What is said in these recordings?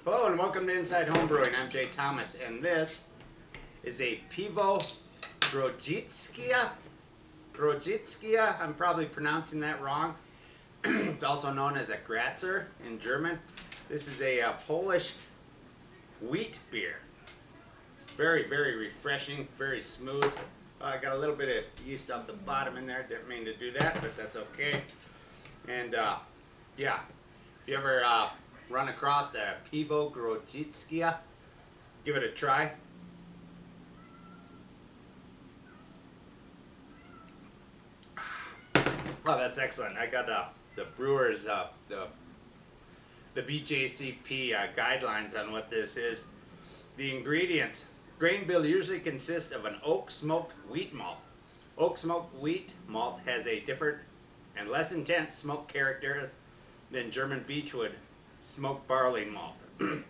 Hello and welcome to Inside Homebrewing. I'm Jay Thomas, and this is a Pivo Grodzitskia. I'm probably pronouncing that wrong. It's also known as a Gratzer in German. This is a Polish wheat beer. Very, very refreshing, very smooth. I got a little bit of yeast off the bottom in there. Didn't mean to do that, but that's okay. And yeah, if you ever run across the Pivo Grodzitskia, give it a try. Oh, that's excellent. I got the brewers, the BJCP guidelines on what this is. The ingredients. Grain bill usually consists of an oak smoked wheat malt. Oak smoked wheat malt has a different and less intense smoke character than German beechwood smoked barley malt. It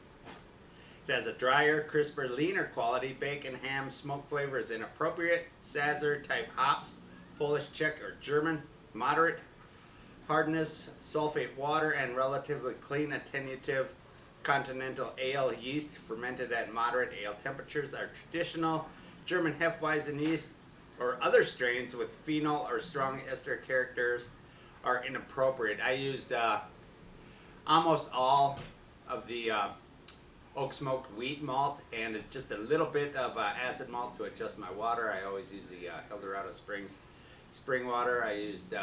has a drier, crisper, leaner quality. Bacon, ham, smoke flavors in appropriate Sazerac type hops, Polish, Czech, or German. Moderate hardness, sulfate water, and relatively clean attenuative continental ale yeast fermented at moderate ale temperatures are traditional German Hefeweizen yeast, or other strains with phenol or strong ester characters are inappropriate. I used almost all of the oak smoked wheat malt and just a little bit of acid malt to adjust my water. I always use the Eldorado Springs spring water. I used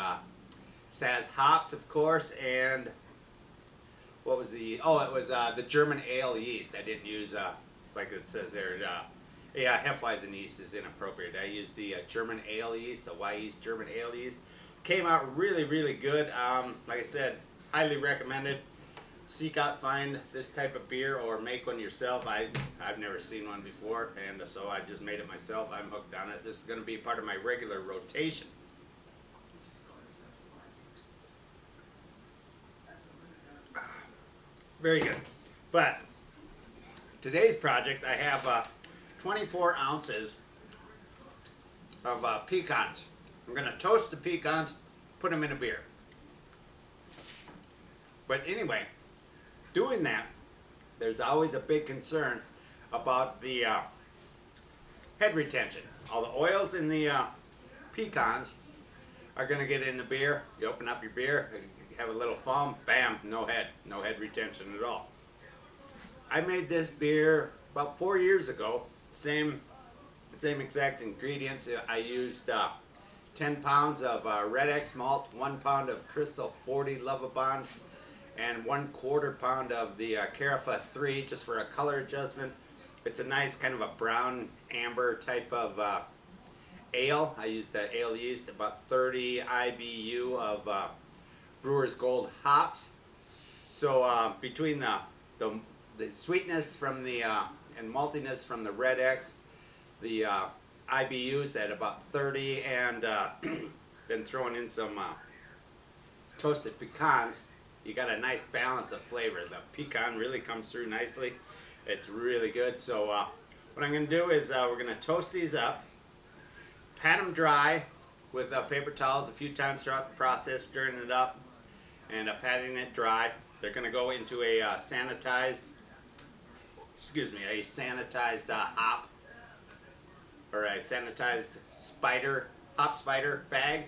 Saz hops, of course, and what was the, it was the German ale yeast. I didn't use, like it says there, yeah, Hefeweizen yeast is inappropriate. I used the German ale yeast, the Y yeast German ale yeast. Came out really, really good. Like I said, highly recommended. Seek out, find this type of beer or make one yourself. I've never seen one before, and so I just made it myself. I'm hooked on it. This is going to be part of my regular rotation. Very good. But today's project, I have 24 ounces of pecans. I'm going to toast the pecans, put them in a beer. But anyway, doing that, there's always a big concern about the head retention. All the oils in the pecans are going to get in the beer. You open up your beer, have a little foam, bam, no head retention at all. I made this beer about 4 years ago, same exact ingredients. I used 10 pounds of Red X malt, 1 pound of Crystal 40 Lovabond, and 1/4 pound of the Carafa 3 just for a color adjustment. It's a nice kind of a brown amber type of ale. I used the ale yeast, about 30 IBU of Brewer's Gold hops. So between the sweetness from the and maltiness from the Red X, the IBUs at about 30, and then throwing in some toasted pecans, you got a nice balance of flavor. The pecan really comes through nicely. It's really good. So what I'm going to do is we're going to toast these up, pat them dry with paper towels a few times throughout the process, stirring it up and patting it dry. They're going to go into a sanitized hop, or a sanitized hop spider bag.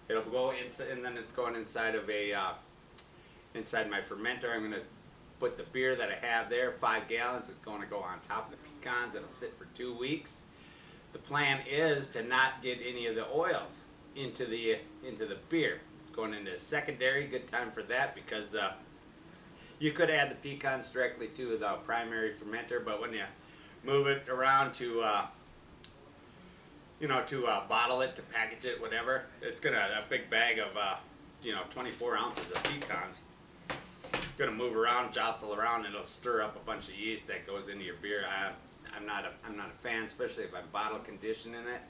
It'll go inside, and then it's going inside of a inside my fermenter. I'm going to put the beer that I have there, 5 gallons. It's going to go on top of the pecans. It'll sit for 2 weeks. The plan is to not get any of the oils into the beer. It's going into a secondary. Good time for that, because you could add the pecans directly to the primary fermenter, but when you move it around to bottle it, to package it, whatever, it's gonna, a big bag of 24 ounces of pecans, gonna move around, jostle around, and it'll stir up a bunch of yeast that goes into your beer. I'm not a fan, especially if I'm bottle conditioning it,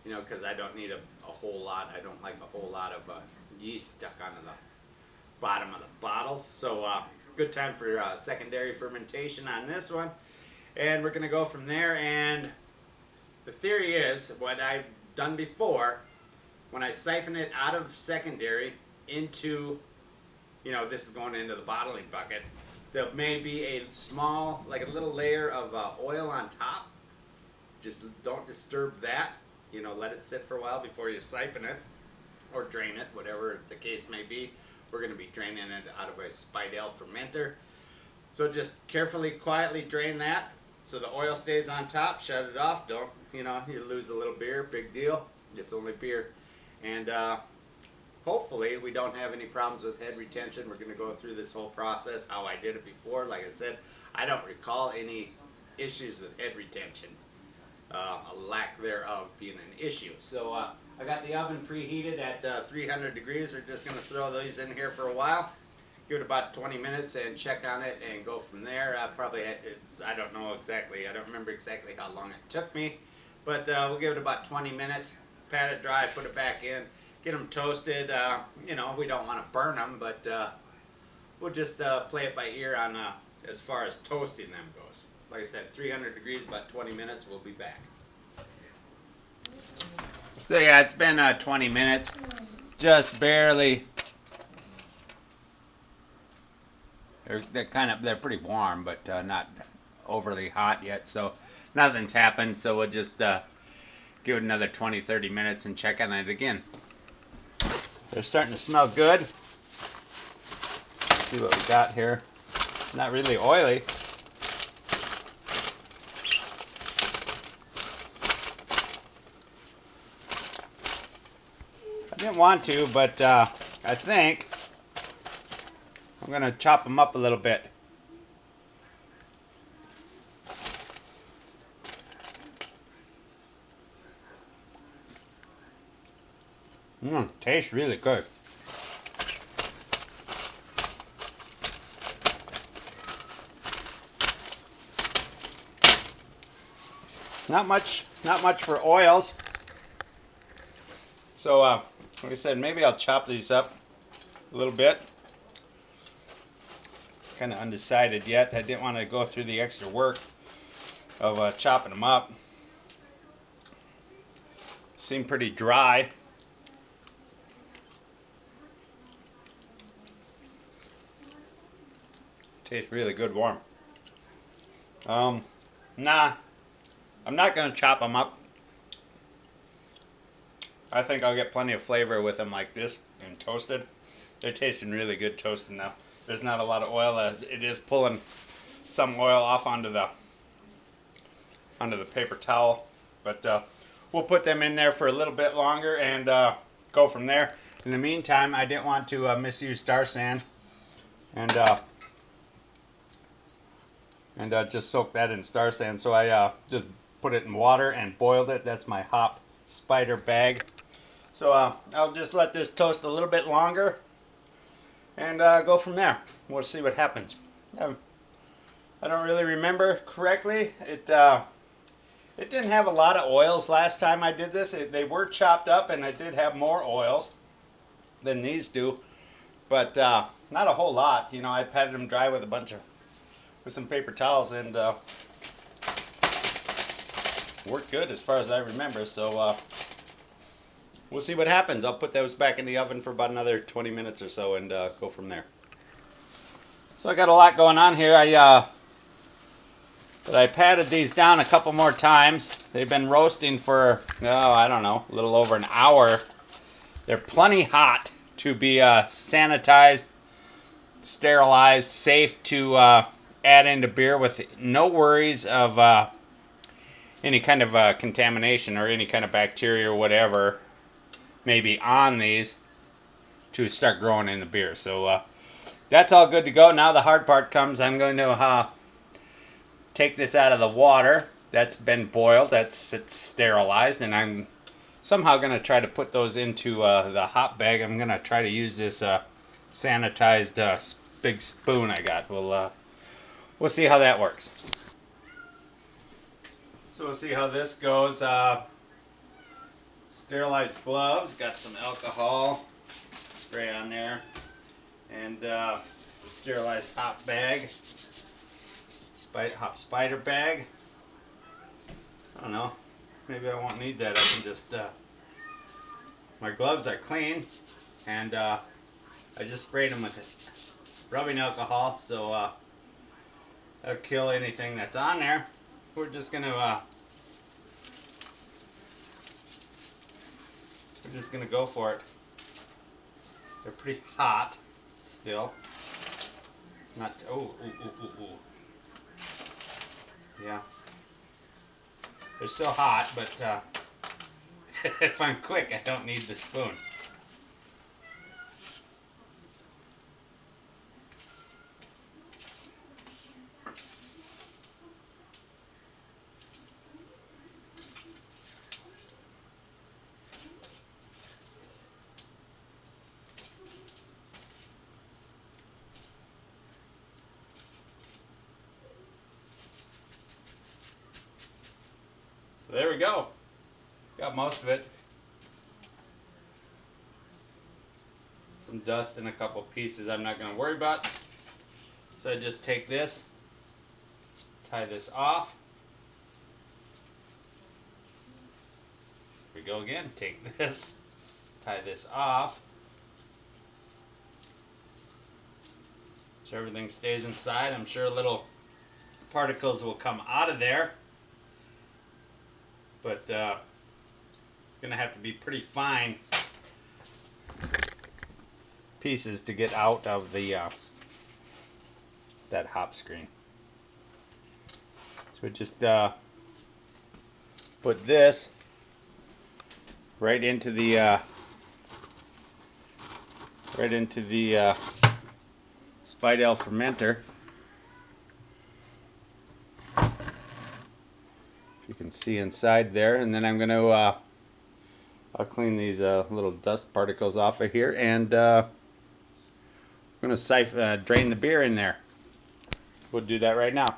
because I don't need a whole lot. I don't like a whole lot of yeast stuck onto the bottom of the bottles. So good time for secondary fermentation on this one, and we're gonna go from there. And the theory is, what I've done before, when I siphon it out of secondary into, this is going into the bottling bucket, there may be a small, like a little layer of oil on top. Just don't disturb that. You know, let it sit for a while before you siphon it or drain it, whatever the case may be. We're going to be draining it out of a Spidell fermenter. So just carefully, quietly drain that so the oil stays on top. Shut it off. Don't, you know, you lose a little beer, big deal. It's only beer. And hopefully we don't have any problems with head retention. We're going to go through this whole process how I did it before. Like I said, I don't recall any issues with head retention. A lack thereof being an issue. So I got the oven preheated at 300 degrees. We're just going to throw these in here for a while. Give it about 20 minutes and check on it and go from there. Probably, I don't know exactly. I don't remember exactly how long it took me. But we'll give it about 20 minutes. Pat it dry, put it back in. Get them toasted. You know, we don't want to burn them, but we'll just play it by ear on as far as toasting them goes. Like I said, 300 degrees, about 20 minutes. We'll be back. So yeah, it's been 20 minutes. Just barely. They're pretty warm, but not overly hot yet. So nothing's happened. So we'll just give it another 20-30 minutes and check on it again. They're starting to smell good. Let's see what we got here. Not really oily. I didn't want to, but I think I'm going to chop them up a little bit. Tastes really good. Not much for oils. So, like I said, maybe I'll chop these up a little bit. Kind of undecided yet. I didn't want to go through the extra work of chopping them up. Seem pretty dry. Tastes really good warm. Nah, I'm not going to chop them up. I think I'll get plenty of flavor with them like this and toasted. They're tasting really good toasted now. There's not a lot of oil. It is pulling some oil off onto the paper towel. But we'll put them in there for a little bit longer and go from there. In the meantime, I didn't want to misuse Star San and just soak that in Star San. So I just put it in water and boiled it. That's my hop spider bag. So I'll just let this toast a little bit longer and go from there. We'll see what happens. I don't really remember correctly. It didn't have a lot of oils last time I did this. They were chopped up and it did have more oils than these do, but not a whole lot. You know, I patted them dry with some paper towels and worked good as far as I remember. So we'll see what happens. I'll put those back in the oven for about another 20 minutes or so and go from there. So I got a lot going on here. But I patted these down a couple more times. They've been roasting for, I don't know, a little over an hour. They're plenty hot to be sanitized, sterilized, safe to add into beer with no worries of any kind of contamination or any kind of bacteria or whatever may be on these to start growing in the beer. So that's all good to go. Now the hard part comes. I'm going to take this out of the water. That's been boiled. It's sterilized, and I'm somehow going to try to put those into the hop bag. I'm going to try to use this sanitized big spoon I got. We'll see how that works. So we'll see how this goes. Sterilized gloves, got some alcohol spray on there, and the sterilized hop bag, hop spider bag. I don't know, maybe I won't need that. I can just, my gloves are clean, and I just sprayed them with rubbing alcohol, so That'll kill anything that's on there. We're just gonna go for it. They're pretty hot still. Not yeah. They're still hot, but if I'm quick, I don't need the spoon. So there we go. Got most of it. Some dust and a couple pieces I'm not going to worry about. So I just take this, tie this off. Here we go again. Take this, tie this off. So everything stays inside. I'm sure little particles will come out of there. But it's going to have to be pretty fine pieces to get out of the that hop screen. So we just put this right into the Spidell fermenter. You can see inside there, and then I'm going to I'll clean these little dust particles off of here, and I'm going to drain the beer in there. We'll do that right now.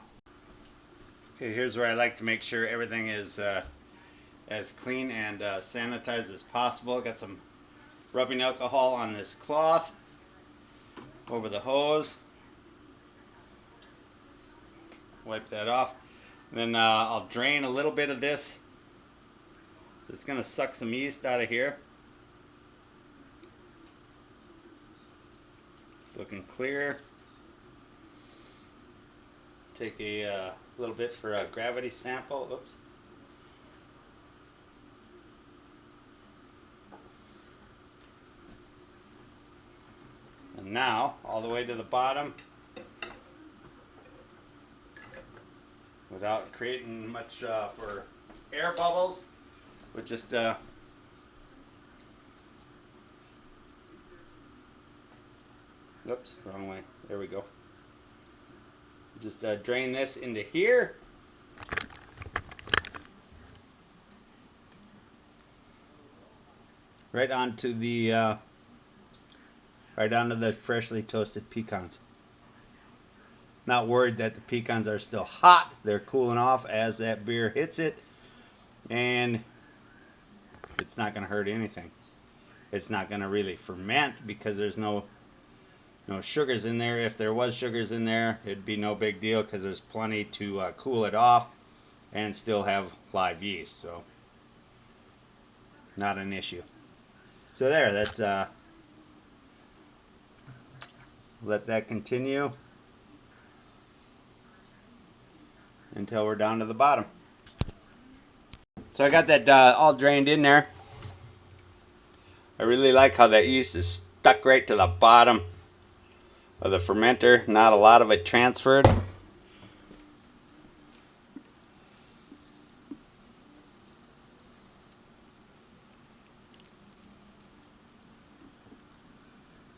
Okay, here's where I like to make sure everything is as clean and sanitized as possible. Got some rubbing alcohol on this cloth over the hose. Wipe that off. Then I'll drain a little bit of this. So it's going to suck some yeast out of here. It's looking clear. Take a little bit for a gravity sample. Oops. And now, all the way to the bottom, without creating much for air bubbles, with just oops, wrong way. There we go. Just drain this into here. Right onto the freshly toasted pecans. Not worried that the pecans are still hot. They're cooling off as that beer hits it, and it's not going to hurt anything. It's not going to really ferment because there's no sugars in there. If there was sugars in there, it'd be no big deal because there's plenty to cool it off and still have live yeast. So not an issue. So there, that's let that continue until we're down to the bottom. So I got that all drained in there. I really like how that yeast is stuck right to the bottom of the fermenter. Not a lot of it transferred.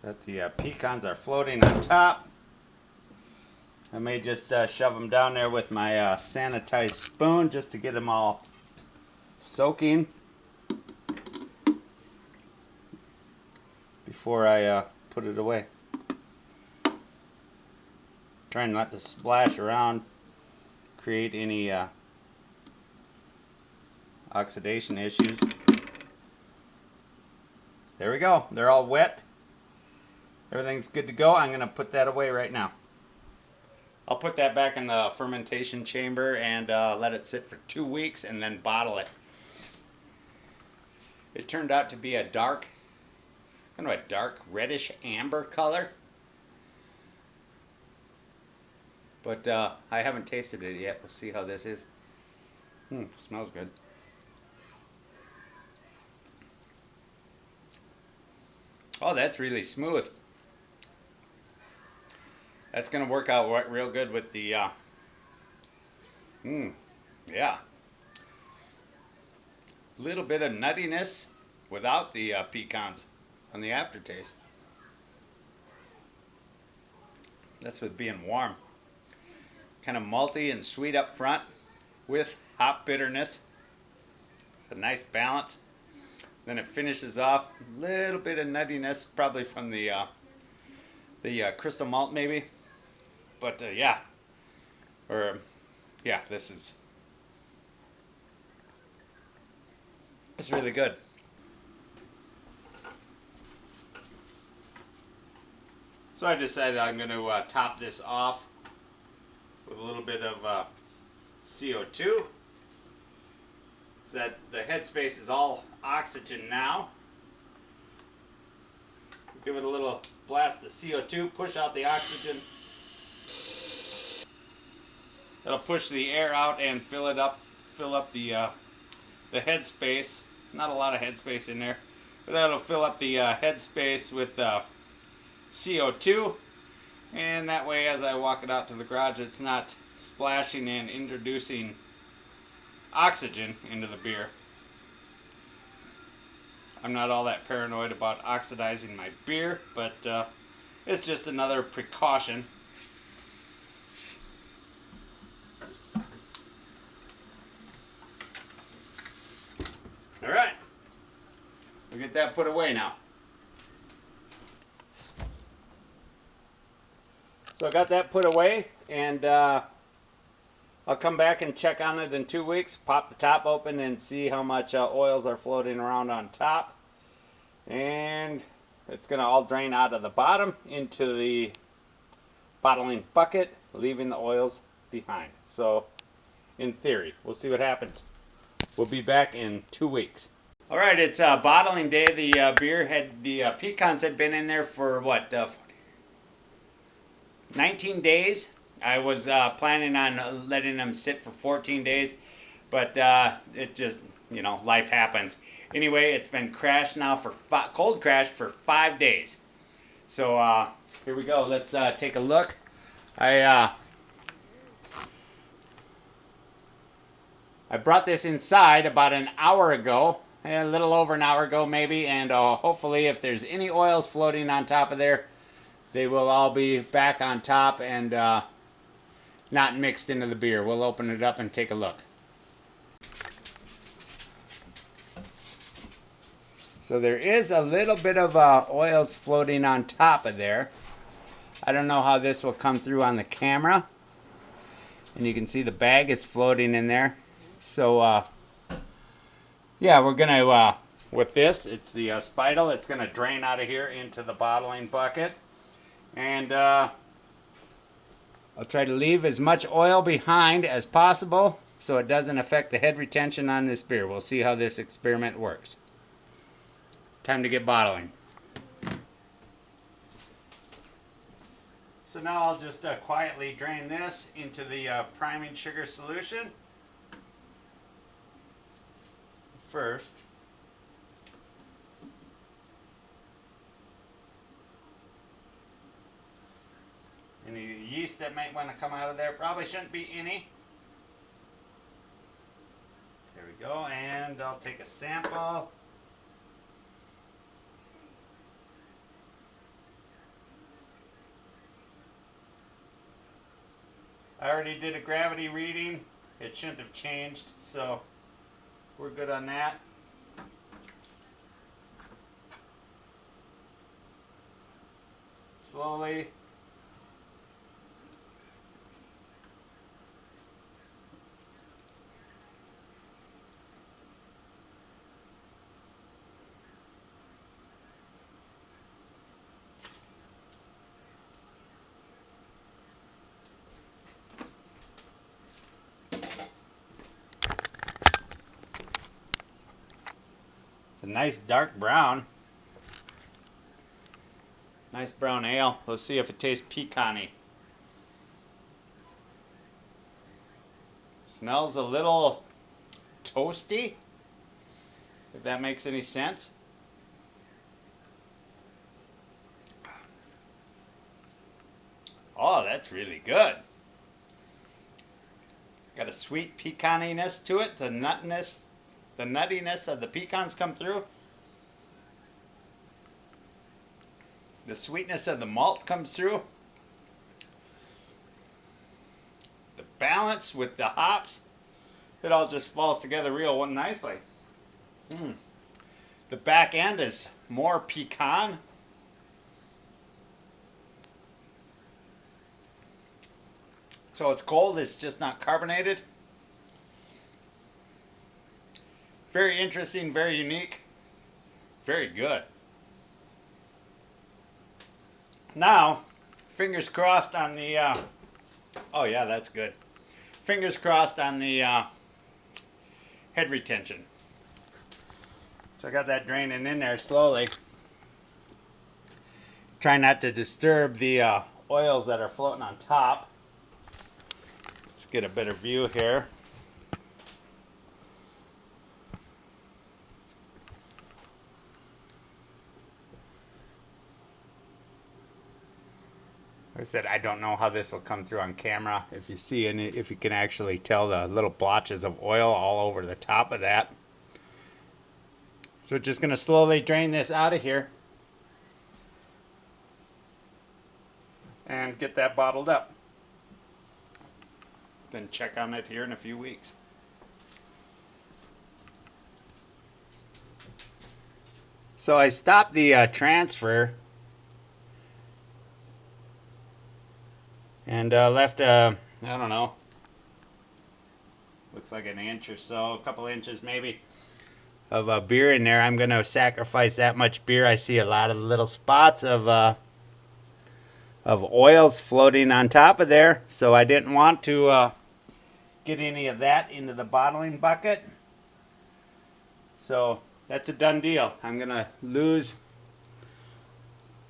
That the pecans are floating on top. I may just shove them down there with my sanitized spoon just to get them all soaking before I put it away. Trying not to splash around, create any oxidation issues. There we go. They're all wet. Everything's good to go. I'm going to put that away right now. I'll put that back in the fermentation chamber and let it sit for 2 weeks and then bottle it. It turned out to be a dark reddish amber color. But I haven't tasted it yet. We'll see how this is. Smells good. Oh, that's really smooth. That's going to work out real good with the, yeah. Little bit of nuttiness without the pecans on the aftertaste. That's with being warm. Kind of malty and sweet up front with hop bitterness. It's a nice balance. Then it finishes off a little bit of nuttiness, probably from the crystal malt maybe. But yeah, this is, it's really good. So I decided I'm going to top this off with a little bit of CO2. So that the headspace is all oxygen now. Give it a little blast of CO2, push out the oxygen. That'll push the air out and fill up the headspace. Not a lot of headspace in there, but that'll fill up the headspace with CO2, and that way as I walk it out to the garage, it's not splashing and introducing oxygen into the beer. I'm not all that paranoid about oxidizing my beer, but it's just another precaution. All right, we'll get that put away now. So I got that put away, and I'll come back and check on it in 2 weeks, pop the top open and see how much oils are floating around on top. And it's going to all drain out of the bottom into the bottling bucket, leaving the oils behind. So in theory, we'll see what happens. We'll be back in 2 weeks. All right, it's bottling day. The beer had, the pecans had been in there for what, 19 days. I was planning on letting them sit for 14 days, but it just, you know, life happens. Anyway, it's been crashed now for cold crashed for 5 days. So here we go. Let's take a look. I brought this inside about an hour ago, a little over an hour ago maybe, and hopefully if there's any oils floating on top of there, they will all be back on top and not mixed into the beer. We'll open it up and take a look. So there is a little bit of oils floating on top of there. I don't know how this will come through on the camera. And you can see the bag is floating in there. So yeah, we're going to, with this, it's the spidle. It's going to drain out of here into the bottling bucket. And I'll try to leave as much oil behind as possible so it doesn't affect the head retention on this beer. We'll see how this experiment works. Time to get bottling. So now I'll just quietly drain this into the priming sugar solution. First, any yeast that might want to come out of there, probably shouldn't be any. There we go, and I'll take a sample. I already did a gravity reading. It shouldn't have changed, so we're good on that. Slowly. It's a nice dark brown. Nice brown ale. Let's see if it tastes pecan-y. Smells a little toasty, if that makes any sense. Oh, that's really good. Got a sweet pecaniness to it. The nuttiness of the pecans come through. The sweetness of the malt comes through. The balance with the hops, it all just falls together real nicely. The back end is more pecan. So it's cold, it's just not carbonated. Very interesting, very unique, very good. Now, fingers crossed on the, oh yeah, that's good. Fingers crossed on the head retention. So I got that draining in there slowly. Try not to disturb the oils that are floating on top. Let's get a better view here. Like I said, I don't know how this will come through on camera. If you see any, if you can actually tell the little blotches of oil all over the top of that. So just going to slowly drain this out of here and get that bottled up. Then check on it here in a few weeks. So I stopped the transfer and left, I don't know, looks like an inch or so, a couple inches maybe, of beer in there. I'm going to sacrifice that much beer. I see a lot of little spots of oils floating on top of there, so I didn't want to get any of that into the bottling bucket. So that's a done deal. I'm going to lose,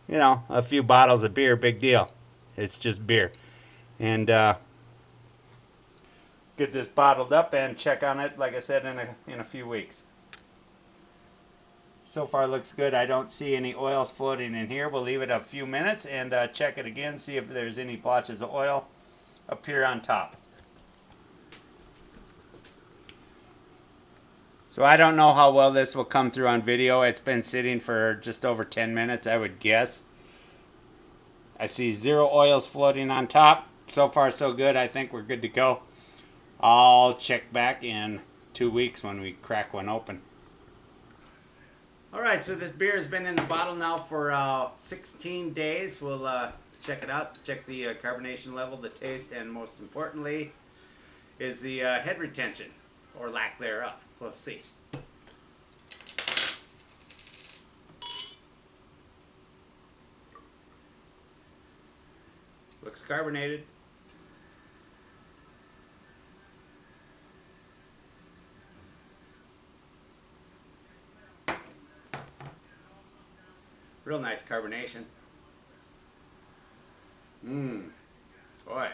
you know, a few bottles of beer, big deal. It's just beer. And get this bottled up and check on it, like I said, in a few weeks. So far looks good. I don't see any oils floating in here. We'll leave it a few minutes and check it again, see if there's any blotches of oil appear on top. So I don't know how well this will come through on video. It's been sitting for just over 10 minutes, I would guess. I see 0 oils floating on top. So far so good. I think we're good to go. I'll check back in 2 weeks when we crack one open. Alright, so this beer has been in the bottle now for 16 days. We'll check it out, check the carbonation level, the taste, and most importantly is the head retention, or lack thereof. We'll see. Looks carbonated. Real nice carbonation. Boy.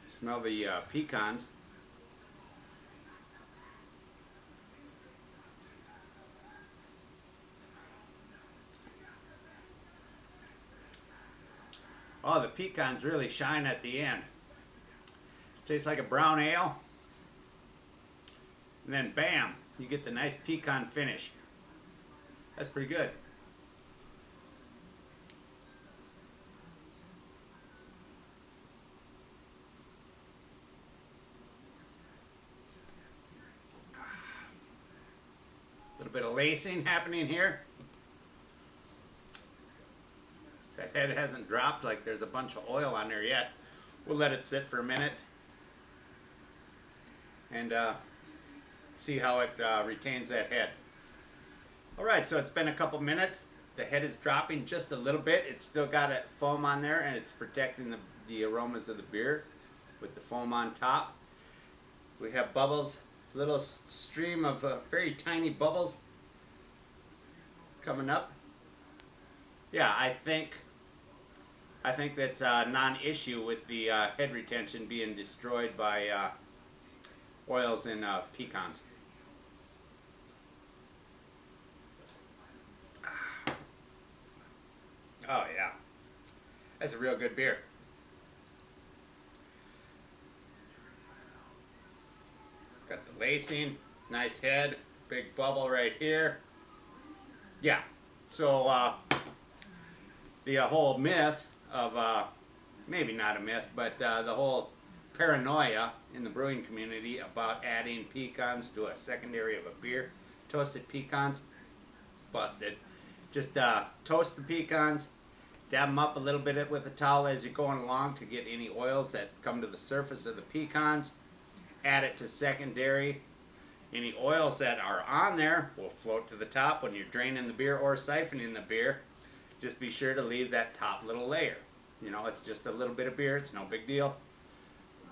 Smell the pecans. Oh, the pecans really shine at the end. Tastes like a brown ale. And then bam, you get the nice pecan finish. That's pretty good. A little bit of lacing happening here. That head hasn't dropped, like there's a bunch of oil on there yet. We'll let it sit for a minute and see how it retains that head. Alright, so it's been a couple minutes. The head is dropping just a little bit. It's still got a foam on there and it's protecting the aromas of the beer with the foam on top. We have bubbles, little stream of very tiny bubbles coming up. Yeah, I think I think that's a non-issue with the head retention being destroyed by oils in pecans. Oh yeah, that's a real good beer. Got the lacing, nice head, big bubble right here. Yeah, so the whole myth of, maybe not a myth, but the whole paranoia in the brewing community about adding pecans to a secondary of a beer, toasted pecans, busted. Just toast the pecans, dab them up a little bit with a towel as you're going along to get any oils that come to the surface of the pecans. Add it to secondary. Any oils that are on there will float to the top when you're draining the beer or siphoning the beer. Just be sure to leave that top little layer. You know, it's just a little bit of beer, it's no big deal.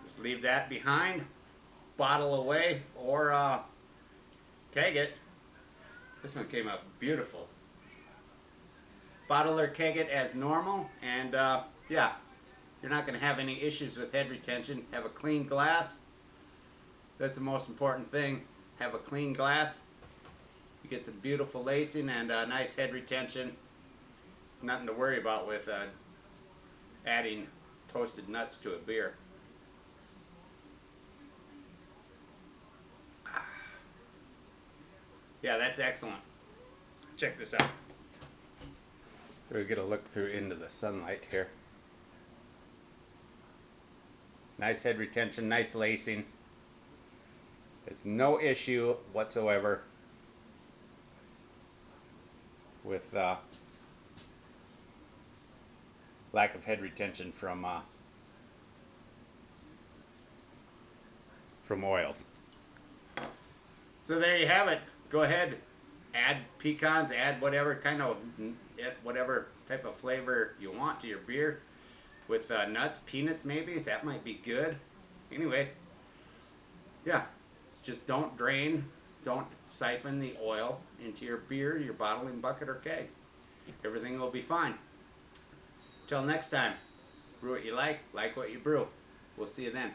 Just leave that behind, bottle away, or keg it. This one came out beautiful. Bottle or keg it as normal, and yeah, you're not going to have any issues with head retention. Have a clean glass. That's the most important thing. Have a clean glass. You get some beautiful lacing and nice head retention. Nothing to worry about with adding toasted nuts to a beer. Yeah, that's excellent. Check this out. So we get a look through into the sunlight here. Nice head retention, nice lacing. It's no issue whatsoever with lack of head retention from oils. So there you have it. Go ahead, add pecans, add whatever kind of whatever type of flavor you want to your beer with nuts, peanuts maybe. That might be good. Anyway, yeah. Just don't drain, don't siphon the oil into your beer, your bottling bucket or keg. Everything will be fine. Till next time, brew what you like what you brew. We'll see you then.